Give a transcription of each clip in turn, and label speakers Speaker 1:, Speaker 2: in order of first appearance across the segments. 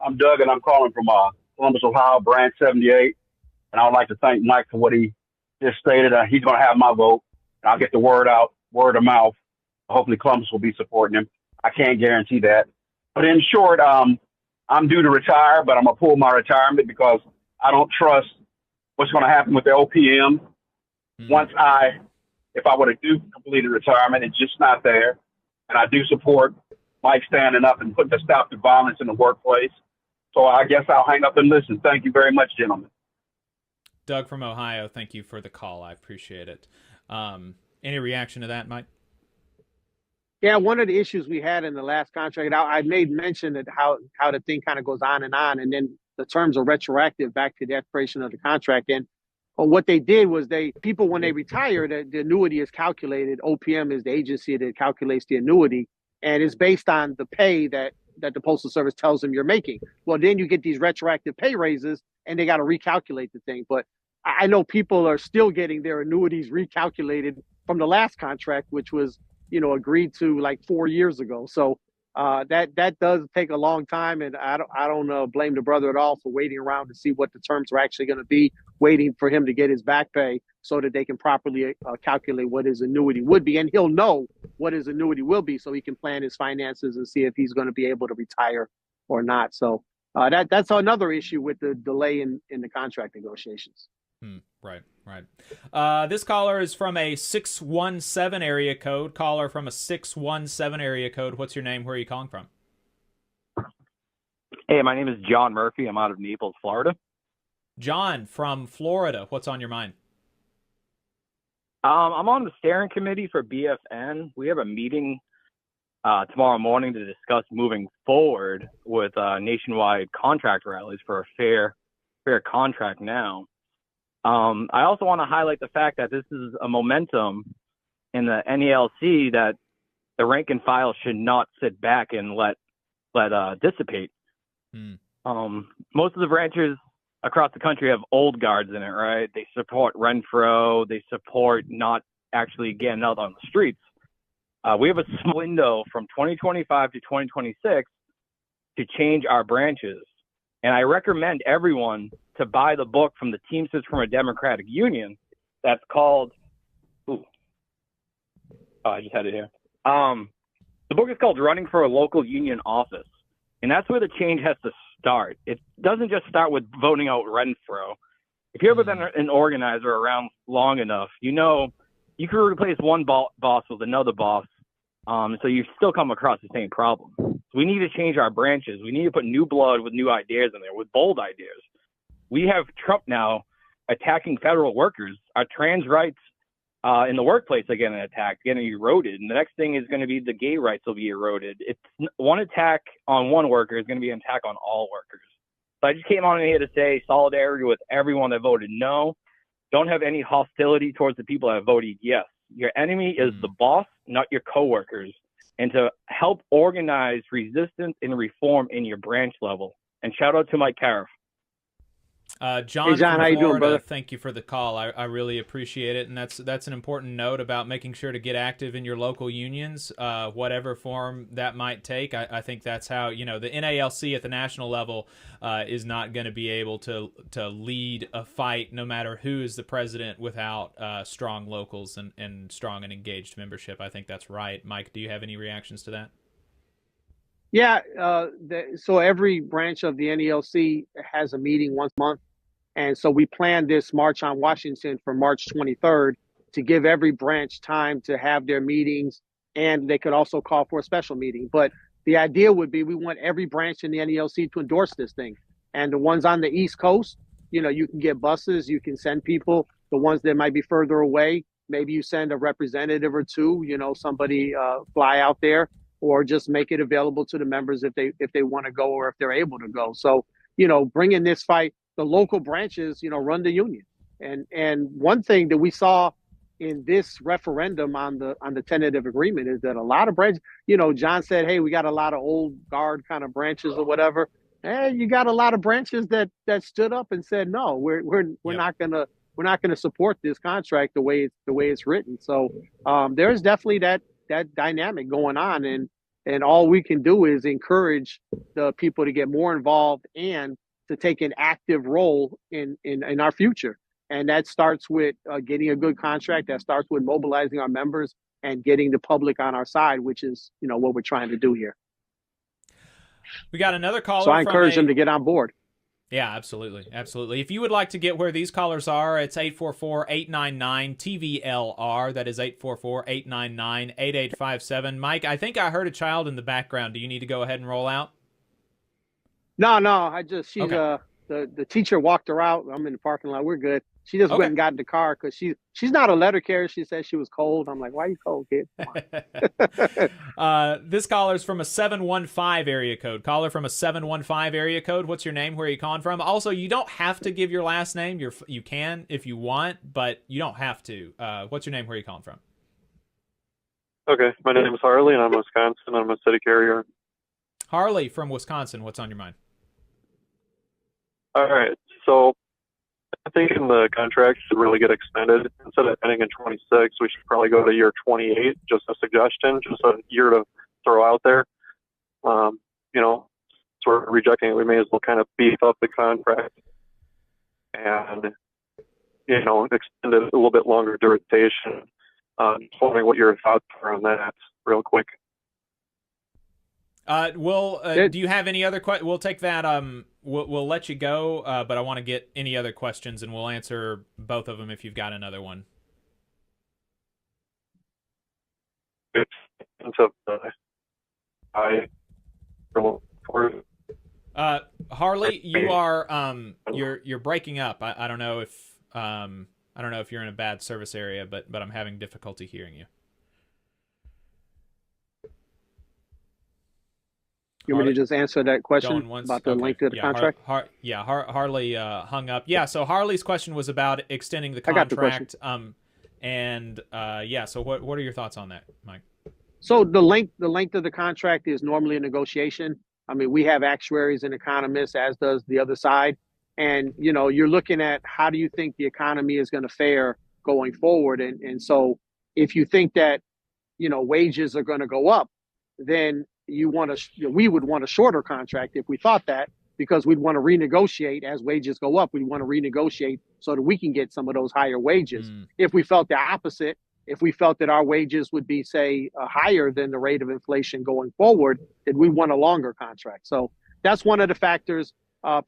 Speaker 1: I'm Doug, and I'm calling from Columbus, Ohio, Branch 78. And I would like to thank Mike for what he just stated. He's going to have my vote, and I'll get the word out, word of mouth. Hopefully, Columbus will be supporting him. I can't guarantee that. But in short, I'm due to retire, but I'm going to pull my retirement because I don't trust what's going to happen with the OPM.
Speaker 2: Mm.
Speaker 1: If I were to do completed retirement, it's just not there. And I do support Mike standing up and putting a stop to violence in the workplace. So I guess I'll hang up and listen. Thank you very much, gentlemen.
Speaker 2: Doug from Ohio, thank you for the call. I appreciate it. Any reaction to that, Mike?
Speaker 3: Yeah, one of the issues we had in the last contract, I made mention that how the thing kind of goes on, and then the terms are retroactive back to the expiration of the contract. And what they did was people, when they retire, the annuity is calculated. OPM is the agency that calculates the annuity, and it's based on the pay that the Postal Service tells them you're making. Well, then you get these retroactive pay raises, and they got to recalculate the thing. But I know people are still getting their annuities recalculated from the last contract, which was agreed to like 4 years ago. So that does take a long time, and I don't blame the brother at all for waiting around to see what the terms are actually going to be, waiting for him to get his back pay so that they can properly calculate what his annuity would be, and he'll know what his annuity will be, so he can plan his finances and see if he's going to be able to retire or not. So that's another issue with the delay in the contract negotiations.
Speaker 2: Right. This caller is from a 617 area code. Caller from a 617 area code. What's your name? Where are you calling from?
Speaker 4: Hey, my name is John Murphy. I'm out of Naples, Florida.
Speaker 2: John from Florida. What's on your mind?
Speaker 4: I'm on the steering committee for BFN. We have a meeting tomorrow morning to discuss moving forward with nationwide contract rallies for a fair contract now. I also want to highlight the fact that this is a momentum in the NELC that the rank and file should not sit back and let dissipate. Most of the branches across the country have old guards in it, right? They support Renfro. They support not actually getting out on the streets. We have a small window from 2025 to 2026 to change our branches. And I recommend everyone to buy the book from the Teamsters from a Democratic Union that's called, I just had it here. The book is called Running for a Local Union Office. And that's where the change has to start. It doesn't just start with voting out Renfro. If you've ever been an organizer around long enough, you know you can replace one boss with another boss. So you still come across the same problem. We need to change our branches. We need to put new blood with new ideas in there, with bold ideas. We have Trump now attacking federal workers. Our trans rights in the workplace are getting attacked, getting eroded. And the next thing is going to be the gay rights will be eroded. It's one attack on one worker is going to be an attack on all workers. So I just came on here to say solidarity with everyone that voted no. Don't have any hostility towards the people that voted yes. Your enemy is the boss, not your coworkers. And to help organize resistance and reform in your branch level. And shout out to Mike Caref.
Speaker 2: John,
Speaker 3: hey, John, how you doing, brother?
Speaker 2: Thank you for the call. I really appreciate it, and that's an important note about making sure to get active in your local unions, whatever form that might take. I think that's how the NALC at the national level is not going to be able to lead a fight, no matter who is the president, without strong locals and strong and engaged membership. I think that's right. Mike, do you have any reactions to that?
Speaker 3: Yeah, so every branch of the NELC has a meeting once a month. And so we planned this March on Washington for March 23rd to give every branch time to have their meetings, and they could also call for a special meeting. But the idea would be we want every branch in the NELC to endorse this thing. And the ones on the East Coast, you can get buses, you can send people. The ones that might be further away, maybe you send a representative or two, somebody fly out there, or just make it available to the members if they want to go or if they're able to go. So, bringing this fight, the local branches, run the union. And one thing that we saw in this referendum on the tentative agreement is that a lot of branches, John said, hey, we got a lot of old guard kind of branches or whatever. Hey, you got a lot of branches that stood up and said, no, we're not gonna support this contract the way it's written. So there's definitely that dynamic going on. And And all we can do is encourage the people to get more involved and to take an active role in our future. And that starts with getting a good contract. That starts with mobilizing our members and getting the public on our side, which is, what we're trying to do here.
Speaker 2: We got another caller.
Speaker 3: So I encourage them to get on board.
Speaker 2: Yeah, absolutely. Absolutely. If you would like to get where these callers are, it's 844-899-TVLR. That is 844-899-8857. Mike, I think I heard a child in the background. Do you need to go ahead and roll out?
Speaker 3: No, she's okay. The teacher walked her out. I'm in the parking lot. We're good. She just went and got in the car because she's not a letter carrier. She said she was cold. I'm like, why are you cold, kid?
Speaker 2: This caller's from a 715 area code. Caller from a 715 area code. What's your name? Where are you calling from? Also, you don't have to give your last name. You can if you want, but you don't have to. What's your name? Where are you calling from?
Speaker 5: Okay, my name is Harley, and I'm in Wisconsin. I'm a city carrier.
Speaker 2: Harley from Wisconsin. What's on your mind?
Speaker 5: All right, so I think in the contract should really get extended. Instead of ending in 26, we should probably go to year 28. Just a suggestion, just a year to throw out there. So we're rejecting it. We may as well kind of beef up the contract and, extend it a little bit longer duration. Wondering what your thoughts are on that real quick.
Speaker 2: Do you have any other questions? We'll take that. We'll let you go, but I want to get any other questions, and we'll answer both of them if you've got another one. Harley, you are you're breaking up. I don't know if you're in a bad service area, but I'm having difficulty hearing you.
Speaker 3: You want me to just answer that question about the length of the contract?
Speaker 2: Harley hung up. Yeah, so Harley's question was about extending the contract.
Speaker 3: I got the
Speaker 2: question. So what are your thoughts on that, Mike?
Speaker 3: So the length of the contract is normally a negotiation. I mean, we have actuaries and economists, as does the other side. And, you're looking at how do you think the economy is going to fare going forward. And so if you think that, wages are going to go up, then we would want a shorter contract if we thought that, because we'd want to renegotiate as wages go up. We'd want to renegotiate so that we can get some of those higher wages. If we felt the opposite, if we felt that our wages would be, say, higher than the rate of inflation going forward, then we want a longer contract. So that's one of the factors.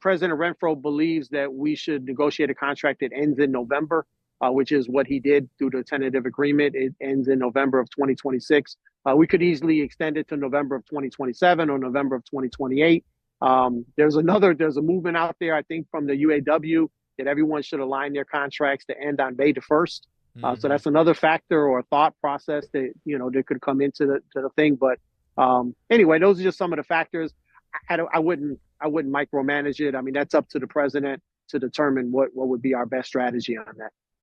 Speaker 3: President Renfro believes that we should negotiate a contract that ends in November, which is what he did through the tentative agreement. It ends in November of 2026. We could easily extend it to November of 2027 or November of 2028. There's a movement out there, I think, from the UAW that everyone should align their contracts to end on May the 1st. So that's another factor or thought process that, that could come into the thing. But anyway, those are just some of the factors. I wouldn't micromanage it. I mean, that's up to the president to determine what would be our best strategy on that.